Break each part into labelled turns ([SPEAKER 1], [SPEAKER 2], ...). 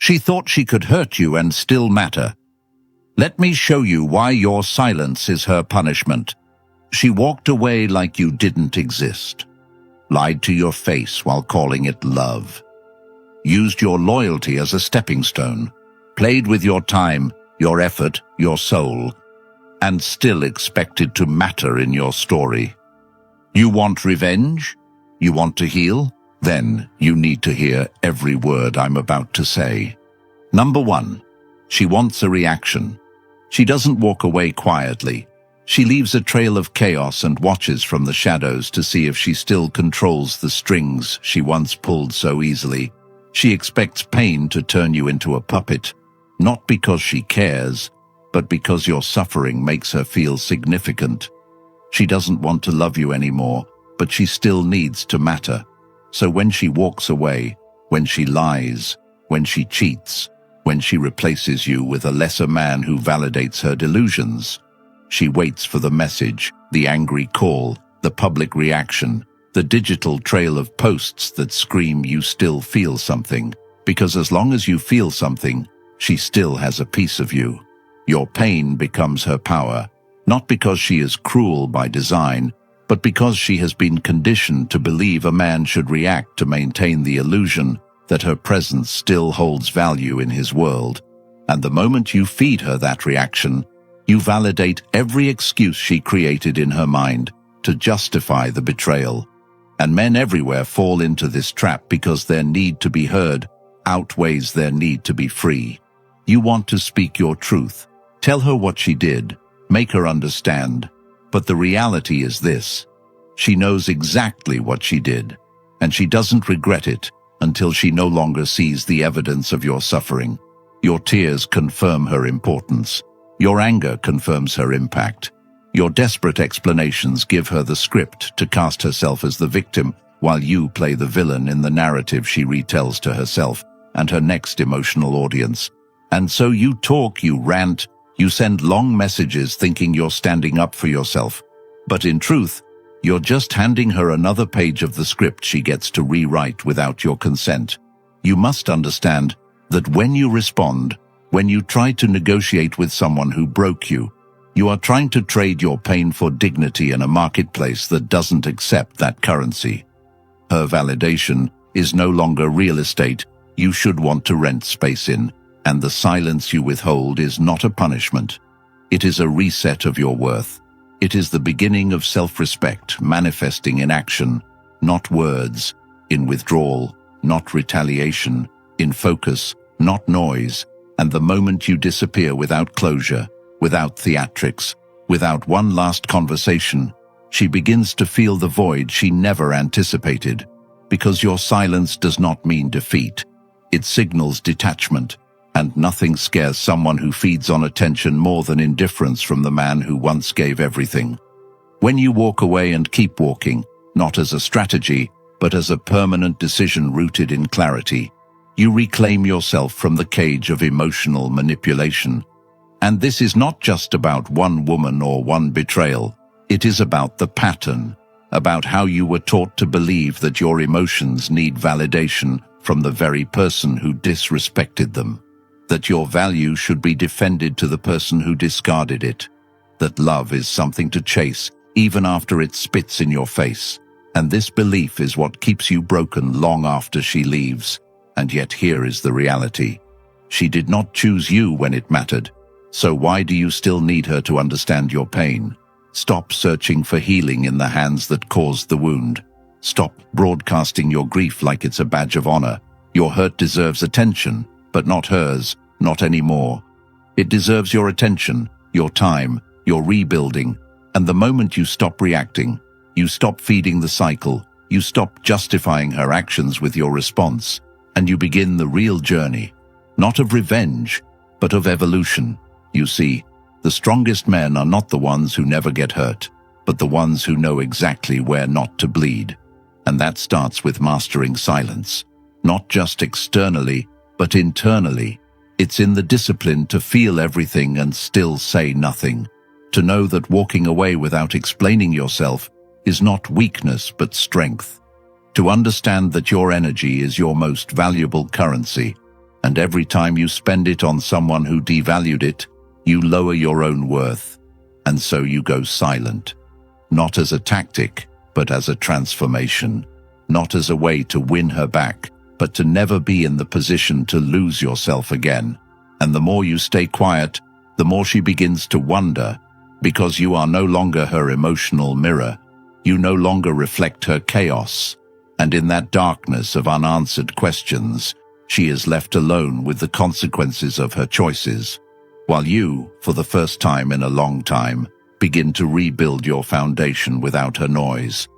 [SPEAKER 1] She thought she could hurt you and still matter. Let me show you why your silence is her punishment. She walked away like you didn't exist. Lied to your face while calling it love. Used your loyalty as a stepping stone. Played with your time, your effort, your soul, and still expected to matter in your story. You want revenge? You want to heal? Then you need to hear every word I'm about to say. Number 1, she wants a reaction. She doesn't walk away quietly. She leaves a trail of chaos and watches from the shadows to see if she still controls the strings she once pulled so easily. She expects pain to turn you into a puppet, not because she cares, but because your suffering makes her feel significant. She doesn't want to love you anymore, but she still needs to matter. So when she walks away, when she lies, when she cheats, when she replaces you with a lesser man who validates her delusions, she waits for the message, the angry call, the public reaction, the digital trail of posts that scream you still feel something. Because as long as you feel something, she still has a piece of you. Your pain becomes her power, not because she is cruel by design, but because she has been conditioned to believe a man should react to maintain the illusion that her presence still holds value in his world. And the moment you feed her that reaction, you validate every excuse she created in her mind to justify the betrayal. And men everywhere fall into this trap because their need to be heard outweighs their need to be free. You want to speak your truth, tell her what she did, make her understand. But the reality is this: she knows exactly what she did, and she doesn't regret it until she no longer sees the evidence of your suffering. Your tears confirm her importance. Your anger confirms her impact. Your desperate explanations give her the script to cast herself as the victim, while you play the villain in the narrative she retells to herself and her next emotional audience. And so you talk, you rant, you send long messages thinking you're standing up for yourself. But in truth, you're just handing her another page of the script she gets to rewrite without your consent. You must understand that when you respond, when you try to negotiate with someone who broke you, you are trying to trade your pain for dignity in a marketplace that doesn't accept that currency. Her validation is no longer real estate you should want to rent space in, and the silence you withhold is not a punishment. It is a reset of your worth. It is the beginning of self-respect manifesting in action, not words, in withdrawal, not retaliation, in focus, not noise. And the moment you disappear without closure, without theatrics, without one last conversation, she begins to feel the void she never anticipated. Because your silence does not mean defeat. It signals detachment, and nothing scares someone who feeds on attention more than indifference from the man who once gave everything. When you walk away and keep walking, not as a strategy, but as a permanent decision rooted in clarity, you reclaim yourself from the cage of emotional manipulation. And this is not just about one woman or one betrayal. It is about the pattern, about how you were taught to believe that your emotions need validation from the very person who disrespected them, that your value should be defended to the person who discarded it, that love is something to chase even after it spits in your face. And this belief is what keeps you broken long after she leaves. And yet here is the reality. She did not choose you when it mattered. So why do you still need her to understand your pain? Stop searching for healing in the hands that caused the wound. Stop broadcasting your grief like it's a badge of honor. Your hurt deserves attention, but not hers, not anymore. It deserves your attention, your time, your rebuilding. And the moment you stop reacting, you stop feeding the cycle, you stop justifying her actions with your response, and you begin the real journey, not of revenge, but of evolution. You see, the strongest men are not the ones who never get hurt, but the ones who know exactly where not to bleed. And that starts with mastering silence, not just externally, but internally. It's in the discipline to feel everything and still say nothing, to know that walking away without explaining yourself is not weakness but strength, to understand that your energy is your most valuable currency, And every time you spend it on someone who devalued it, you lower your own worth, and so you go silent. Not as a tactic, but as a transformation. Not as a way to win her back, but to never be in the position to lose yourself again. And the more you stay quiet, the more she begins to wonder, because you are no longer her emotional mirror. You no longer reflect her chaos. And in that darkness of unanswered questions, she is left alone with the consequences of her choices, while you, for the first time in a long time, begin to rebuild your foundation without her noise.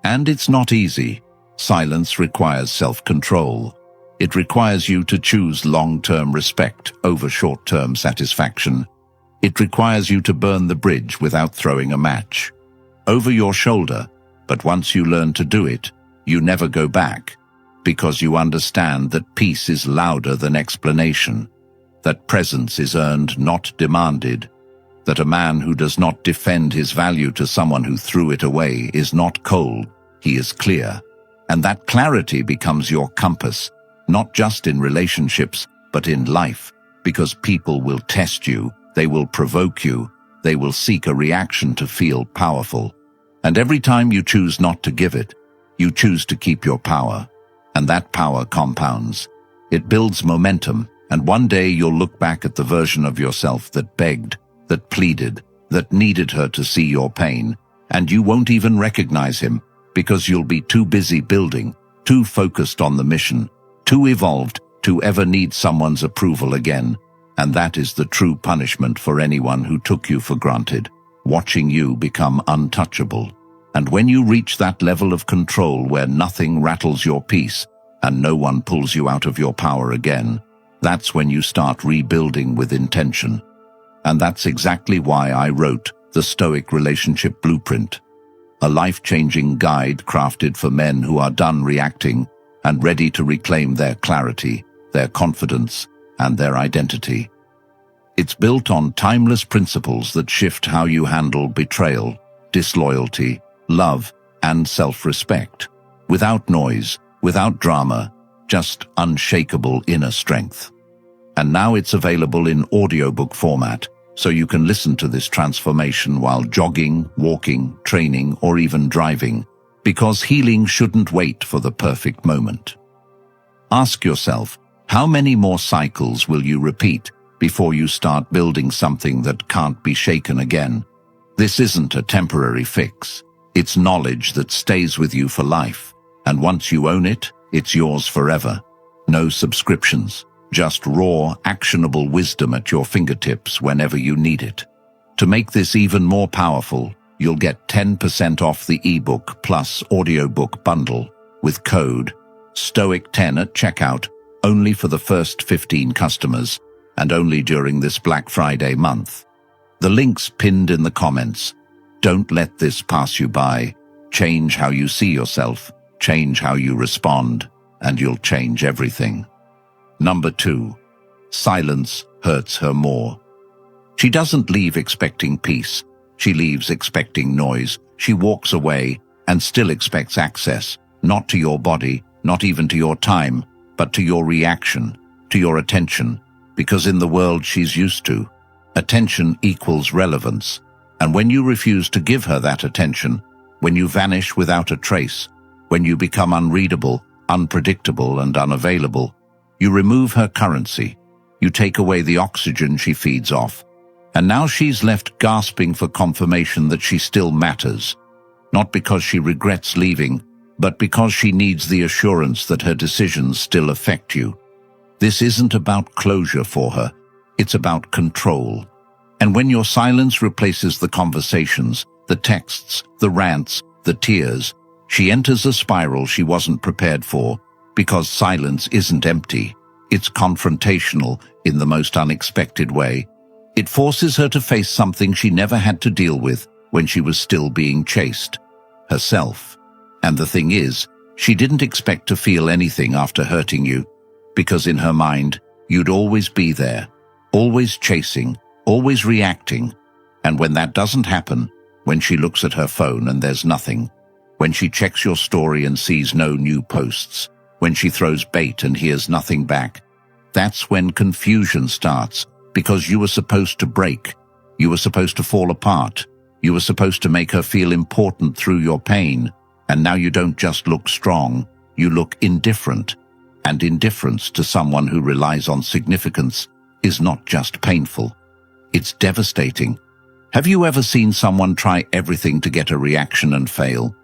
[SPEAKER 1] And it's not easy. Silence requires self-control. It requires you to choose long-term respect over short-term satisfaction. It requires you to burn the bridge without throwing a match. Over your shoulder, but once you learn to do it, you never go back, because you understand that peace is louder than explanation, that presence is earned, not demanded, that a man who does not defend his value to someone who threw it away is not cold, he is clear. And that clarity becomes your compass, not just in relationships, but in life, because people will test you, they will provoke you, they will seek a reaction to feel powerful. And every time you choose not to give it, you choose to keep your power. And that power compounds. It builds momentum, and one day you'll look back at the version of yourself that begged, that pleaded, that needed her to see your pain, and you won't even recognize him, because you'll be too busy building, too focused on the mission, too evolved to ever need someone's approval again. And that is the true punishment for anyone who took you for granted, watching you become untouchable. And when you reach that level of control where nothing rattles your peace and no one pulls you out of your power again, that's when you start rebuilding with intention. And that's exactly why I wrote the Stoic Relationship Blueprint, a life-changing guide crafted for men who are done reacting and ready to reclaim their clarity, their confidence, and their identity. It's built on timeless principles that shift how you handle betrayal, disloyalty, love, and self-respect, without noise, without drama, just unshakable inner strength. And now it's available in audiobook format, so you can listen to this transformation while jogging, walking, training, or even driving, because healing shouldn't wait for the perfect moment. Ask yourself, how many more cycles will you repeat before you start building something that can't be shaken again? This isn't a temporary fix. It's knowledge that stays with you for life, and once you own it, it's yours forever. No subscriptions, just raw, actionable wisdom at your fingertips whenever you need it. To make this even more powerful, you'll get 10% off the ebook plus audiobook bundle with code STOIC10 at checkout, only for the first 15 customers, and only during this Black Friday month. The link's pinned in the comments. Don't let this pass you by. Change how you see yourself, change how you respond, and you'll change everything. Number 2. Silence hurts her more. She doesn't leave expecting peace. She leaves expecting noise. She walks away and still expects access, not to your body, not even to your time, but to your reaction, to your attention, because in the world she's used to, attention equals relevance. And when you refuse to give her that attention, when you vanish without a trace, when you become unreadable, unpredictable, and unavailable, you remove her currency. You take away the oxygen she feeds off. And now she's left gasping for confirmation that she still matters, not because she regrets leaving, but because she needs the assurance that her decisions still affect you. This isn't about closure for her, it's about control. And when your silence replaces the conversations, the texts, the rants, the tears, she enters a spiral she wasn't prepared for, because silence isn't empty, it's confrontational in the most unexpected way. It forces her to face something she never had to deal with when she was still being chased, herself. And the thing is, she didn't expect to feel anything after hurting you, because in her mind, you'd always be there, always chasing, always reacting. And when that doesn't happen, when she looks at her phone and there's nothing, when she checks your story and sees no new posts, when she throws bait and hears nothing back, That's when confusion starts, because you were supposed to break. You were supposed to fall apart. You were supposed to make her feel important through your pain. And now you don't just look strong, you look indifferent. And indifference to someone who relies on significance is not just painful. It's devastating. Have you ever seen someone try everything to get a reaction and fail?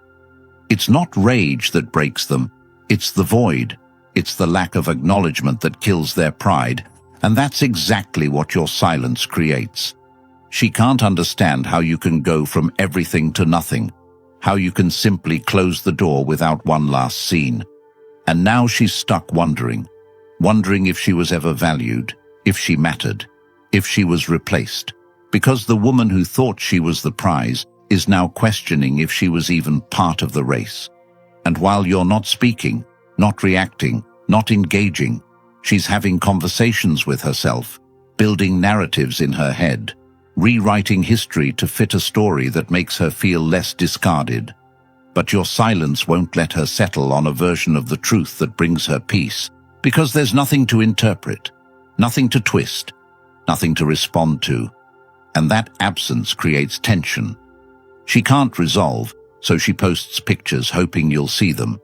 [SPEAKER 1] It's not rage that breaks them. It's the void. It's the lack of acknowledgement that kills their pride. And that's exactly what your silence creates. She can't understand how you can go from everything to nothing, how you can simply close the door without one last scene. And now she's stuck wondering if she was ever valued, if she mattered, if she was replaced. Because the woman who thought she was the prize is now questioning if she was even part of the race. And while you're not speaking, not reacting, not engaging, she's having conversations with herself, building narratives in her head, rewriting history to fit a story that makes her feel less discarded. But your silence won't let her settle on a version of the truth that brings her peace, because there's nothing to interpret, nothing to twist, nothing to respond to. And that absence creates tension. She can't resolve, so she posts pictures hoping you'll see them,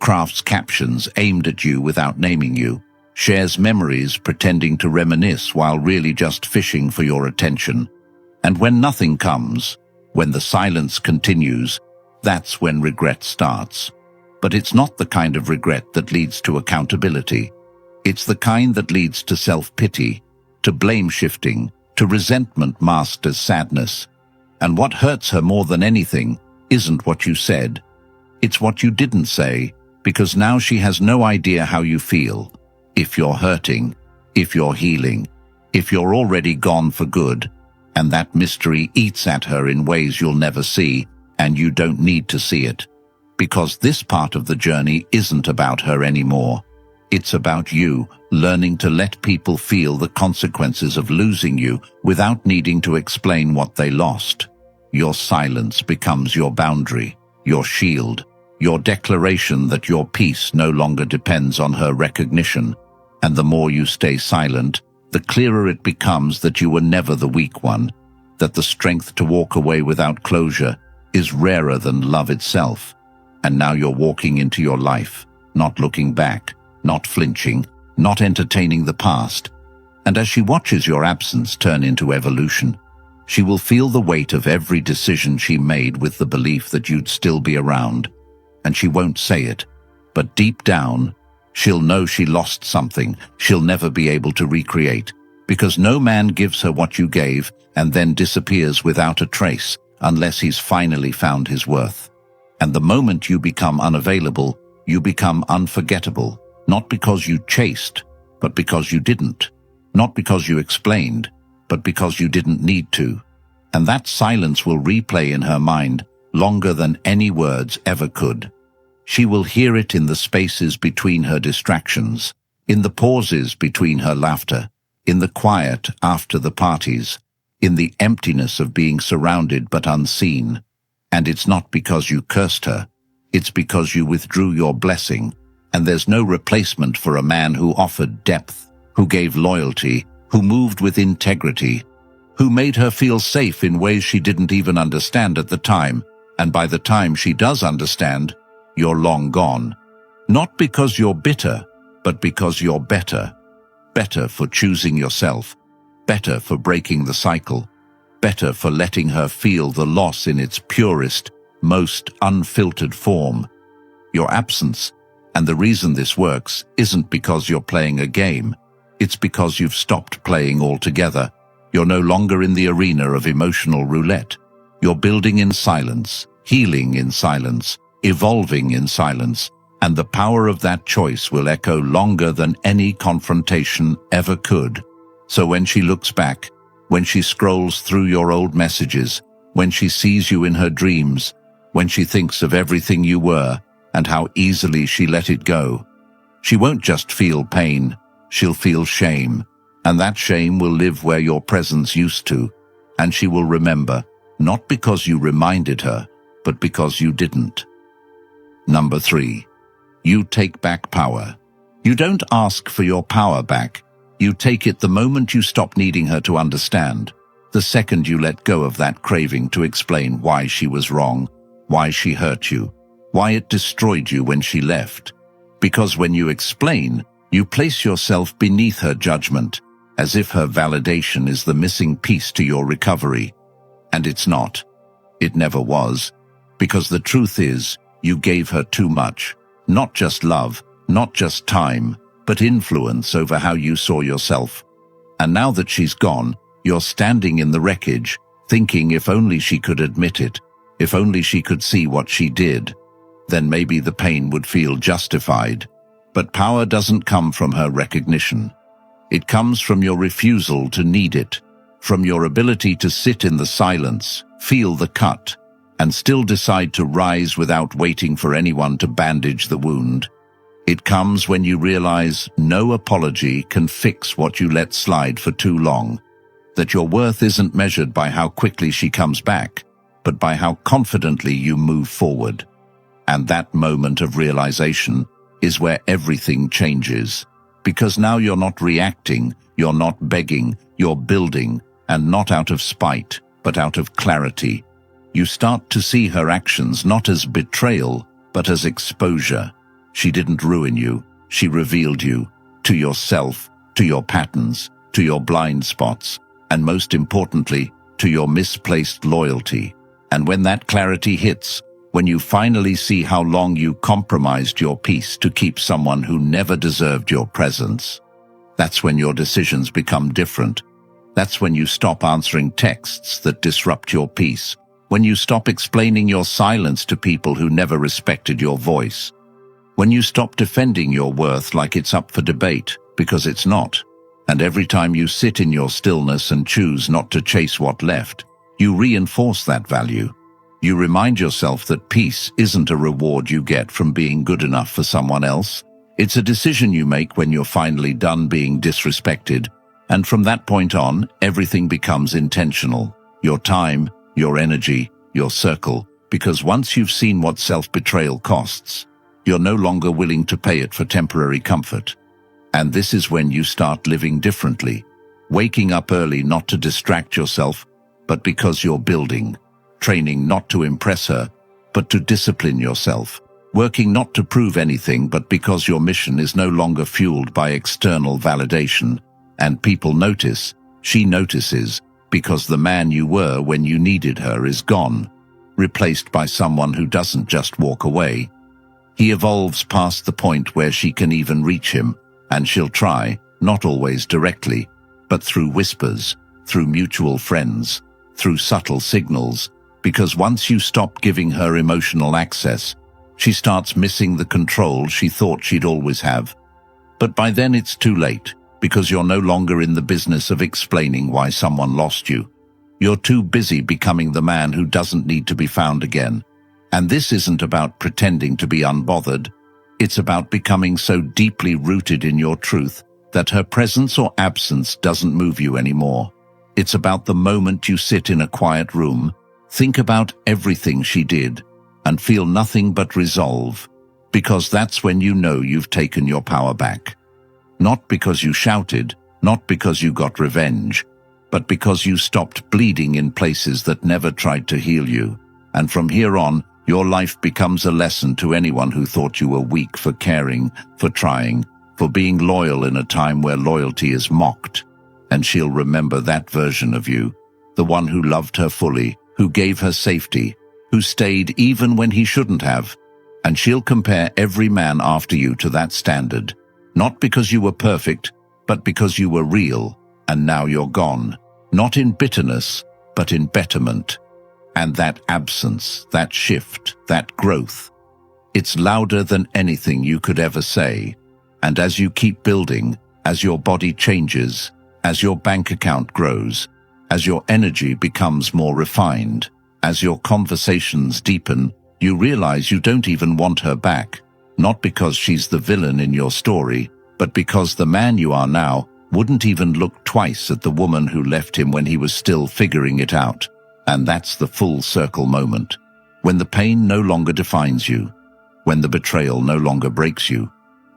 [SPEAKER 1] crafts captions aimed at you without naming you, shares memories pretending to reminisce while really just fishing for your attention. And when nothing comes, when the silence continues, that's when regret starts. But it's not the kind of regret that leads to accountability. It's the kind that leads to self-pity, to blame shifting, to resentment masked as sadness. And what hurts her more than anything isn't what you said. It's what you didn't say, because now she has no idea how you feel. If you're hurting, if you're healing, if you're already gone for good. And that mystery eats at her in ways you'll never see, and you don't need to see it. Because this part of the journey isn't about her anymore. It's about you learning to let people feel the consequences of losing you without needing to explain what they lost. Your silence becomes your boundary, your shield, your declaration that your peace no longer depends on her recognition. And the more you stay silent, the clearer it becomes that you were never the weak one, that the strength to walk away without closure is rarer than love itself. And now you're walking into your life, not looking back, not flinching, not entertaining the past. And as she watches your absence turn into evolution, she will feel the weight of every decision she made with the belief that you'd still be around. And she won't say it, but deep down, she'll know she lost something she'll never be able to recreate, because no man gives her what you gave and then disappears without a trace unless he's finally found his worth. And the moment you become unavailable, you become unforgettable. Not because you chased, but because you didn't. Not because you explained, but because you didn't need to. And that silence will replay in her mind longer than any words ever could. She will hear it in the spaces between her distractions, in the pauses between her laughter, in the quiet after the parties, in the emptiness of being surrounded but unseen. And it's not because you cursed her, it's because you withdrew your blessing. And there's no replacement for a man who offered depth, who gave loyalty, who moved with integrity, who made her feel safe in ways she didn't even understand at the time. And by the time she does understand, you're long gone. Not because you're bitter, but because you're better. Better for choosing yourself, better for breaking the cycle, better for letting her feel the loss in its purest, most unfiltered form. Your absence, and the reason this works, isn't because you're playing a game. It's because you've stopped playing altogether. You're no longer in the arena of emotional roulette. You're building in silence, healing in silence, evolving in silence, and the power of that choice will echo longer than any confrontation ever could. So when she looks back, when she scrolls through your old messages, when she sees you in her dreams, when she thinks of everything you were and how easily she let it go, she won't just feel pain, she'll feel shame, and that shame will live where your presence used to, and she will remember, not because you reminded her, but because you didn't. Number 3. You take back power. You don't ask for your power back. You take it the moment you stop needing her to understand. The second you let go of that craving to explain why she was wrong, why she hurt you, why it destroyed you when she left. Because when you explain, you place yourself beneath her judgment, as if her validation is the missing piece to your recovery. And it's not. It never was. Because the truth is, you gave her too much. Not just love, not just time, but influence over how you saw yourself. And now that she's gone, you're standing in the wreckage, thinking if only she could admit it, if only she could see what she did, then maybe the pain would feel justified. But power doesn't come from her recognition. It comes from your refusal to need it, from your ability to sit in the silence, feel the cut, and still decide to rise without waiting for anyone to bandage the wound. It comes when you realize no apology can fix what you let slide for too long, that your worth isn't measured by how quickly she comes back, but by how confidently you move forward. And that moment of realization is where everything changes, because now you're not reacting, you're not begging, you're building, and not out of spite, but out of clarity. You start to see her actions not as betrayal, but as exposure. She didn't ruin you, she revealed you, to yourself, to your patterns, to your blind spots, and most importantly, to your misplaced loyalty. And when that clarity hits, when you finally see how long you compromised your peace to keep someone who never deserved your presence, that's when your decisions become different. That's when you stop answering texts that disrupt your peace, when you stop explaining your silence to people who never respected your voice, when you stop defending your worth like it's up for debate, because it's not. And every time you sit in your stillness and choose not to chase what left, you reinforce that value. You remind yourself that peace isn't a reward you get from being good enough for someone else. It's a decision you make when you're finally done being disrespected. And from that point on, everything becomes intentional. Your time, your energy, your circle. Because once you've seen what self-betrayal costs, you're no longer willing to pay it for temporary comfort. And this is when you start living differently, waking up early not to distract yourself, but because you're building, training not to impress her, but to discipline yourself, working not to prove anything, but because your mission is no longer fueled by external validation. And people notice, she notices, because the man you were when you needed her is gone, replaced by someone who doesn't just walk away. He evolves past the point where she can even reach him, and she'll try, not always directly, but through whispers, through mutual friends, through subtle signals, because once you stop giving her emotional access, she starts missing the control she thought she'd always have. But by then it's too late, because you're no longer in the business of explaining why someone lost you. You're too busy becoming the man who doesn't need to be found again. And this isn't about pretending to be unbothered. It's about becoming so deeply rooted in your truth that her presence or absence doesn't move you anymore. It's about the moment you sit in a quiet room, think about everything she did, and feel nothing but resolve, because that's when you know you've taken your power back. Not because you shouted, not because you got revenge, but because you stopped bleeding in places that never tried to heal you. And from here on, your life becomes a lesson to anyone who thought you were weak for caring, for trying, for being loyal in a time where loyalty is mocked. And she'll remember that version of you, the one who loved her fully, who gave her safety, who stayed even when he shouldn't have. And she'll compare every man after you to that standard, not because you were perfect, but because you were real, and now you're gone, not in bitterness, but in betterment. And that absence, that shift, that growth, it's louder than anything you could ever say. And as you keep building, as your body changes, as your bank account grows, as your energy becomes more refined, as your conversations deepen, you realize you don't even want her back, not because she's the villain in your story, but because the man you are now wouldn't even look twice at the woman who left him when he was still figuring it out. And that's the full circle moment, when the pain no longer defines you, when the betrayal no longer breaks you,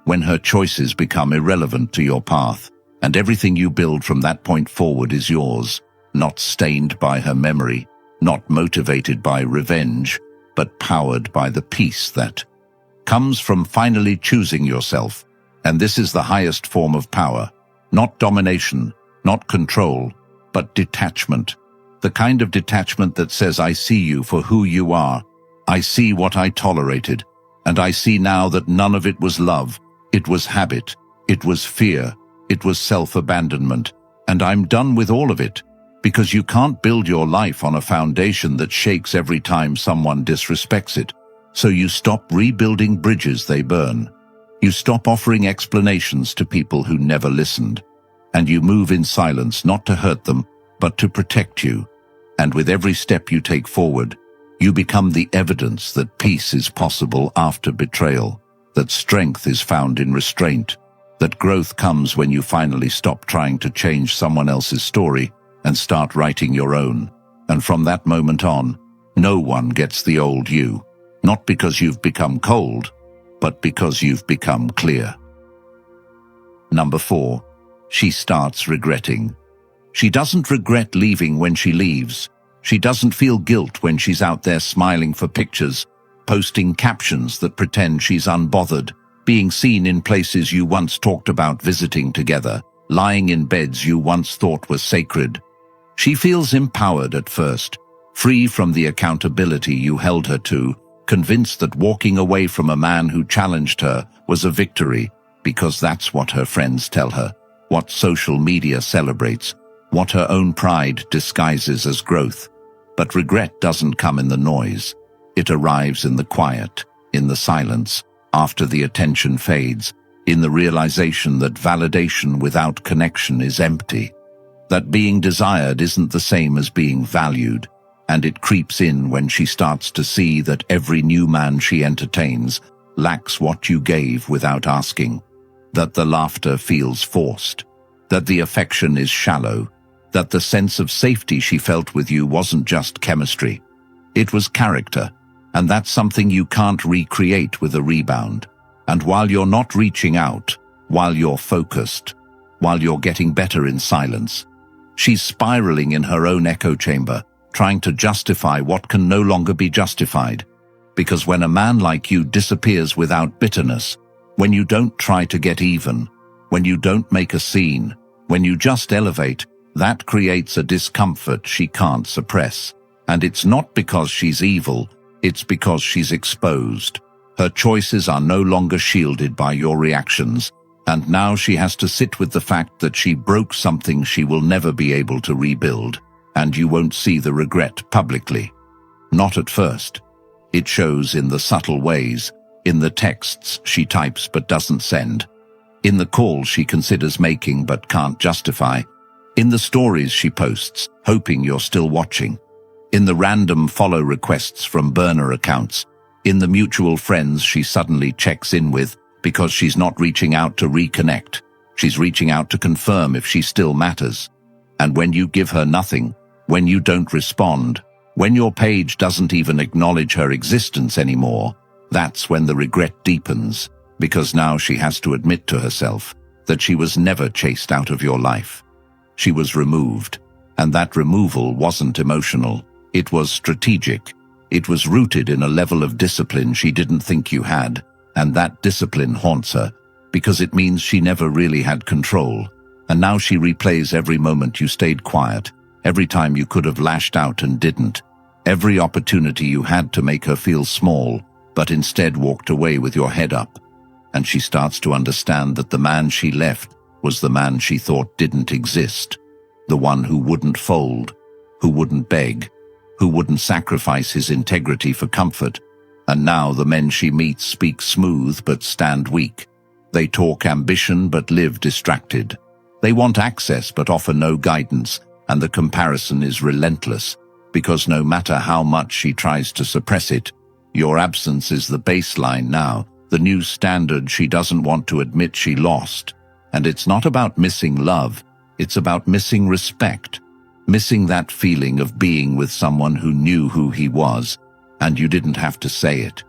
[SPEAKER 1] when her choices become irrelevant to your path, and everything you build from that point forward is yours, not stained by her memory, not motivated by revenge, but powered by the peace that comes from finally choosing yourself. And this is the highest form of power, not domination, not control, but detachment. The kind of detachment that says, I see you for who you are. I see what I tolerated, and I see now that none of it was love. It was habit, it was fear, it was self-abandonment, and I'm done with all of it, because you can't build your life on a foundation that shakes every time someone disrespects it. So you stop rebuilding bridges they burn. You stop offering explanations to people who never listened. And you move in silence, not to hurt them, but to protect you. And with every step you take forward, you become the evidence that peace is possible after betrayal, that strength is found in restraint, that growth comes when you finally stop trying to change someone else's story and start writing your own. And from that moment on, no one gets the old you. Not because you've become cold, but because you've become clear. Number 4, she starts regretting. She doesn't regret leaving when she leaves. She doesn't feel guilt when she's out there smiling for pictures, posting captions that pretend she's unbothered, being seen in places you once talked about visiting together, lying in beds you once thought were sacred. She feels empowered at first, free from the accountability you held her to, convinced that walking away from a man who challenged her was a victory, because that's what her friends tell her, what social media celebrates, what her own pride disguises as growth. But regret doesn't come in the noise. It arrives in the quiet, in the silence, after the attention fades, in the realization that validation without connection is empty, that being desired isn't the same as being valued. And it creeps in when she starts to see that every new man she entertains lacks what you gave without asking, that the laughter feels forced, that the affection is shallow, that the sense of safety she felt with you wasn't just chemistry. It was character, and that's something you can't recreate with a rebound. And while you're not reaching out, while you're focused, while you're getting better in silence, she's spiraling in her own echo chamber, trying to justify what can no longer be justified. Because when a man like you disappears without bitterness, when you don't try to get even, when you don't make a scene, when you just elevate, that creates a discomfort she can't suppress. And it's not because she's evil, it's because she's exposed. Her choices are no longer shielded by your reactions, and now she has to sit with the fact that she broke something she will never be able to rebuild. And you won't see the regret publicly. Not at first. It shows in the subtle ways, in the texts she types but doesn't send, in the calls she considers making but can't justify, in the stories she posts, hoping you're still watching, in the random follow requests from burner accounts, in the mutual friends she suddenly checks in with because she's not reaching out to reconnect. She's reaching out to confirm if she still matters. And when you give her nothing, when you don't respond, when your page doesn't even acknowledge her existence anymore, that's when the regret deepens, because now she has to admit to herself that she was never chased out of your life. She was removed, and that removal wasn't emotional, it was strategic. It was rooted in a level of discipline she didn't think you had, and that discipline haunts her, because it means she never really had control, and now she replays every moment you stayed quiet, every time you could have lashed out and didn't, every opportunity you had to make her feel small, but instead walked away with your head up. And she starts to understand that the man she left was the man she thought didn't exist, the one who wouldn't fold, who wouldn't beg, who wouldn't sacrifice his integrity for comfort. And now the men she meets speak smooth but stand weak. They talk ambition but live distracted. They want access but offer no guidance, and the comparison is relentless, because no matter how much she tries to suppress it, your absence is the baseline now, the new standard she doesn't want to admit she lost. And it's not about missing love, it's about missing respect, missing that feeling of being with someone who knew who he was, and you didn't have to say it.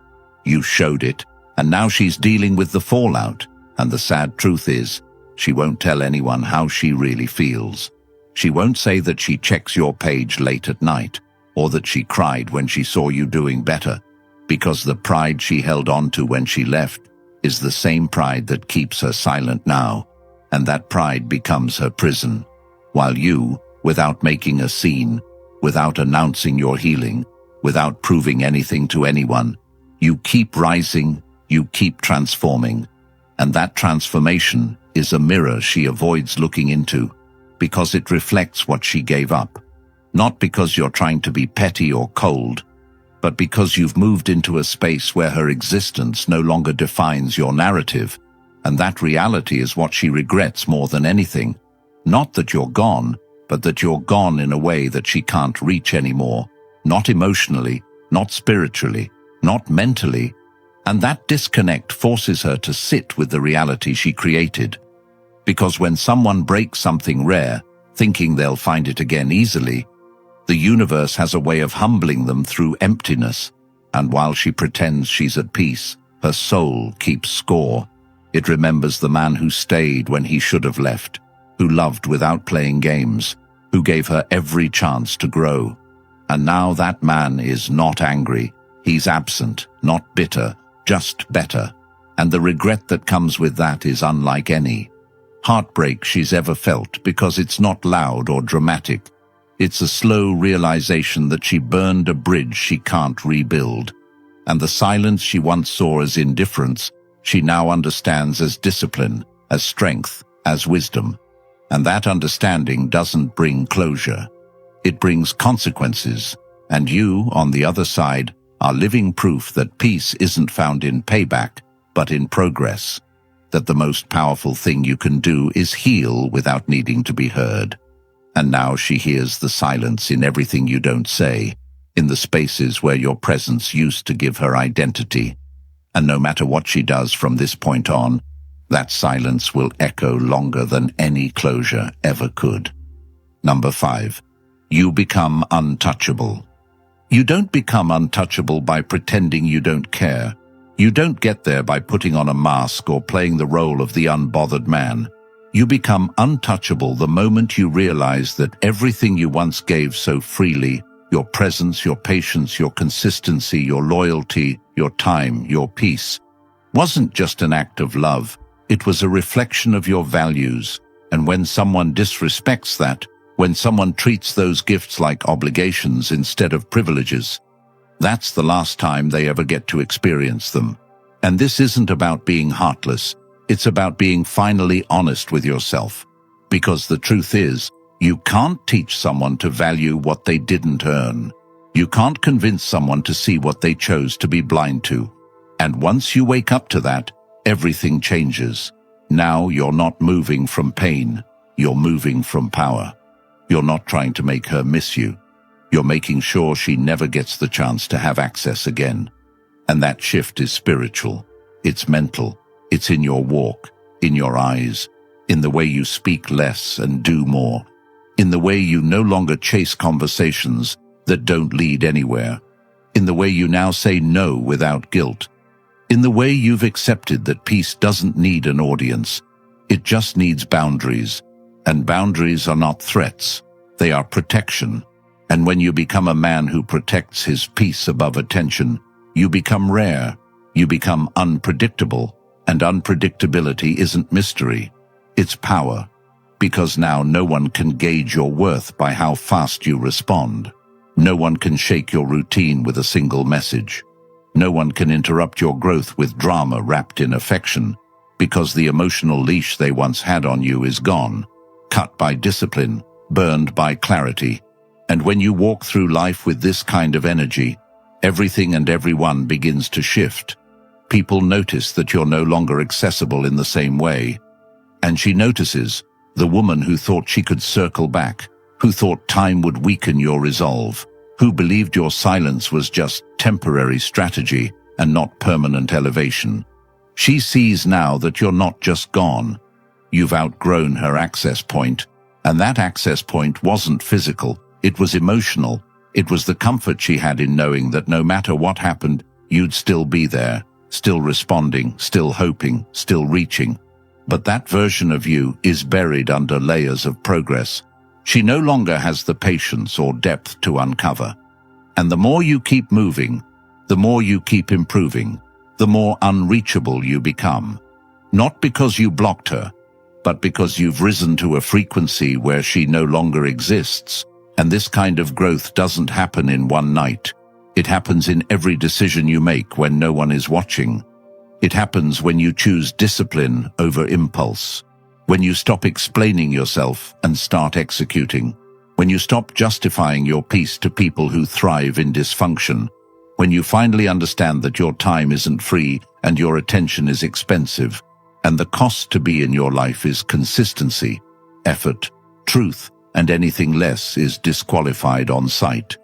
[SPEAKER 1] You showed it, and now she's dealing with the fallout, And the sad truth is, she won't tell anyone how she really feels. She won't say that she checks your page late at night, or that she cried when she saw you doing better, because the pride she held on to when she left is the same pride that keeps her silent now, and that pride becomes her prison. While you, without making a scene, without announcing your healing, without proving anything to anyone, you keep rising, you keep transforming. And that transformation is a mirror she avoids looking into, because it reflects what she gave up. Not because you're trying to be petty or cold, but because you've moved into a space where her existence no longer defines your narrative, and that reality is what she regrets more than anything. Not that you're gone, but that you're gone in a way that she can't reach anymore. Not emotionally, not spiritually, not mentally. And that disconnect forces her to sit with the reality she created. Because when someone breaks something rare, thinking they'll find it again easily, the universe has a way of humbling them through emptiness. And while she pretends she's at peace, her soul keeps score. It remembers the man who stayed when he should have left, who loved without playing games, who gave her every chance to grow. And now that man is not angry. He's absent, not bitter, just better. And the regret that comes with that is unlike any heartbreak she's ever felt, because it's not loud or dramatic. It's a slow realization that she burned a bridge she can't rebuild. And the silence she once saw as indifference, she now understands as discipline, as strength, as wisdom. And that understanding doesn't bring closure. It brings consequences. And you, on the other side, are living proof that peace isn't found in payback, but in progress. That the most powerful thing you can do is heal without needing to be heard. And now she hears the silence in everything you don't say, in the spaces where your presence used to give her identity. And no matter what she does from this point on, that silence will echo longer than any closure ever could. Number 5. You become untouchable. You don't become untouchable by pretending you don't care. You don't get there by putting on a mask or playing the role of the unbothered man. You become untouchable the moment you realize that everything you once gave so freely, your presence, your patience, your consistency, your loyalty, your time, your peace, wasn't just an act of love. It was a reflection of your values. And when someone disrespects that, when someone treats those gifts like obligations instead of privileges, that's the last time they ever get to experience them. And this isn't about being heartless. It's about being finally honest with yourself. Because the truth is, you can't teach someone to value what they didn't earn. You can't convince someone to see what they chose to be blind to. And once you wake up to that, everything changes. Now you're not moving from pain. You're moving from power. You're not trying to make her miss you. You're making sure she never gets the chance to have access again. And that shift is spiritual. It's mental. It's in your walk, in your eyes, in the way you speak less and do more, in the way you no longer chase conversations that don't lead anywhere, in the way you now say no without guilt, in the way you've accepted that peace doesn't need an audience. It just needs boundaries. And boundaries are not threats. They are protection. And when you become a man who protects his peace above attention, you become rare. You become unpredictable. And unpredictability isn't mystery. It's power. Because now no one can gauge your worth by how fast you respond. No one can shake your routine with a single message. No one can interrupt your growth with drama wrapped in affection, because the emotional leash they once had on you is gone, cut by discipline, burned by clarity. And when you walk through life with this kind of energy, everything and everyone begins to shift. People notice that you're no longer accessible in the same way. And she notices, the woman who thought she could circle back, who thought time would weaken your resolve, who believed your silence was just temporary strategy and not permanent elevation. She sees now that you're not just gone. You've outgrown her access point, and that access point wasn't physical, it was emotional. It was the comfort she had in knowing that no matter what happened, you'd still be there, still responding, still hoping, still reaching. But that version of you is buried under layers of progress. She no longer has the patience or depth to uncover. And the more you keep moving, the more you keep improving, the more unreachable you become. Not because you blocked her, but because you've risen to a frequency where she no longer exists. And this kind of growth doesn't happen in one night. It happens in every decision you make when no one is watching. It happens when you choose discipline over impulse, when you stop explaining yourself and start executing, when you stop justifying your peace to people who thrive in dysfunction, when you finally understand that your time isn't free and your attention is expensive, and the cost to be in your life is consistency, effort, truth, and anything less is disqualified on sight.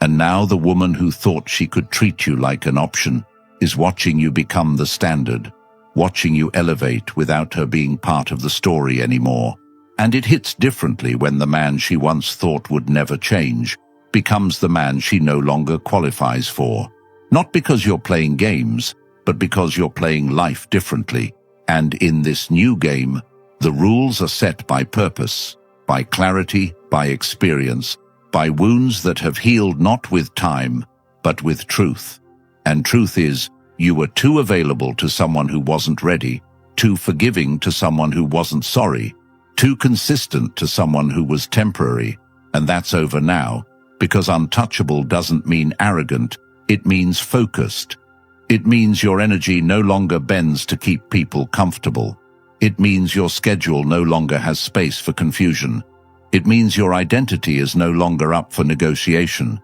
[SPEAKER 1] And now the woman who thought she could treat you like an option is watching you become the standard, watching you elevate without her being part of the story anymore. And it hits differently when the man she once thought would never change becomes the man she no longer qualifies for. Not because you're playing games, but because you're playing life differently. And in this new game, the rules are set by purpose, by clarity, by experience, by wounds that have healed not with time, but with truth. And truth is, you were too available to someone who wasn't ready, too forgiving to someone who wasn't sorry, too consistent to someone who was temporary. And that's over now, because untouchable doesn't mean arrogant, it means focused. It means your energy no longer bends to keep people comfortable. It means your schedule no longer has space for confusion. It means your identity is no longer up for negotiation.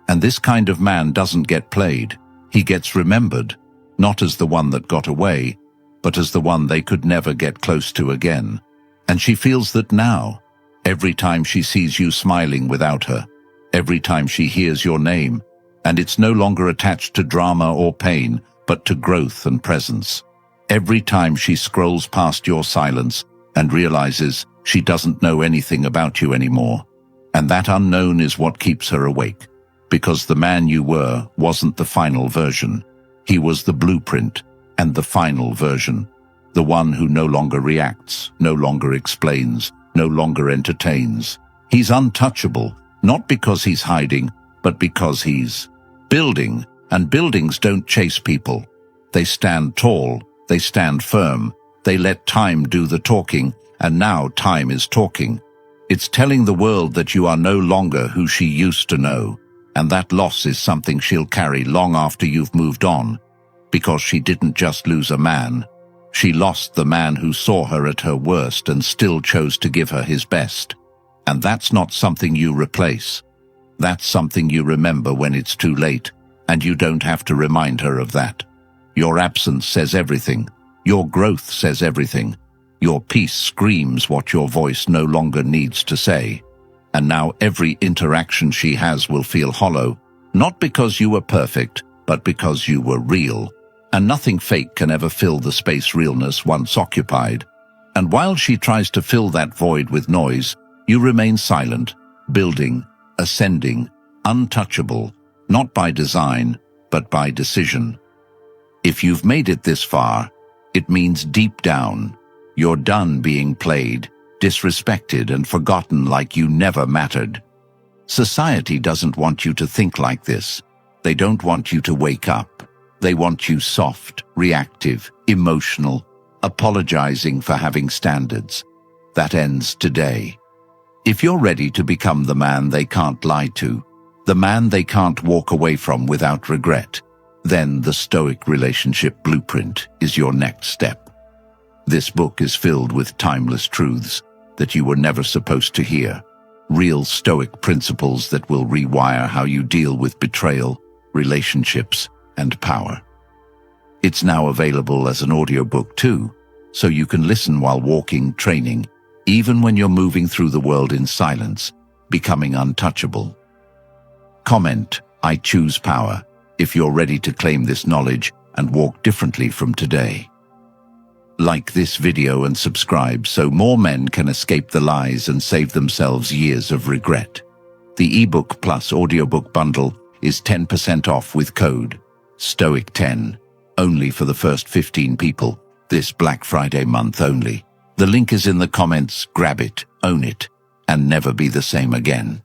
[SPEAKER 1] And this kind of man doesn't get played. He gets remembered, not as the one that got away, but as the one they could never get close to again. And she feels that now, every time she sees you smiling without her, every time she hears your name, and it's no longer attached to drama or pain, but to growth and presence. Every time she scrolls past your silence and realizes she doesn't know anything about you anymore. And that unknown is what keeps her awake. Because the man you were wasn't the final version. He was the blueprint and the final version. The one who no longer reacts, no longer explains, no longer entertains. He's untouchable, not because he's hiding, but because he's building. And buildings don't chase people. They stand tall, they stand firm, they let time do the talking, and now time is talking. It's telling the world that you are no longer who she used to know. And that loss is something she'll carry long after you've moved on. Because she didn't just lose a man. She lost the man who saw her at her worst and still chose to give her his best. And that's not something you replace. That's something you remember when it's too late, and you don't have to remind her of that. Your absence says everything. Your growth says everything. Your peace screams what your voice no longer needs to say. And now every interaction she has will feel hollow, not because you were perfect, but because you were real. And nothing fake can ever fill the space realness once occupied. And while she tries to fill that void with noise, you remain silent, building, ascending, untouchable, not by design, but by decision. If you've made it this far, it means deep down, you're done being played, disrespected and forgotten like you never mattered. Society doesn't want you to think like this. They don't want you to wake up. They want you soft, reactive, emotional, apologizing for having standards. That ends today. If you're ready to become the man they can't lie to, the man they can't walk away from without regret, then the Stoic relationship blueprint is your next step. This book is filled with timeless truths that you were never supposed to hear. Real Stoic principles that will rewire how you deal with betrayal, relationships, and power. It's now available as an audiobook too, so you can listen while walking, training, even when you're moving through the world in silence, becoming untouchable. Comment, "I choose power," if you're ready to claim this knowledge and walk differently from today. Like this video and subscribe so more men can escape the lies and save themselves years of regret. The ebook plus audiobook bundle is 10% off with code STOIC10, only for the first 15 people, this Black Friday month only. The link is in the comments. Grab it, own it, and never be the same again.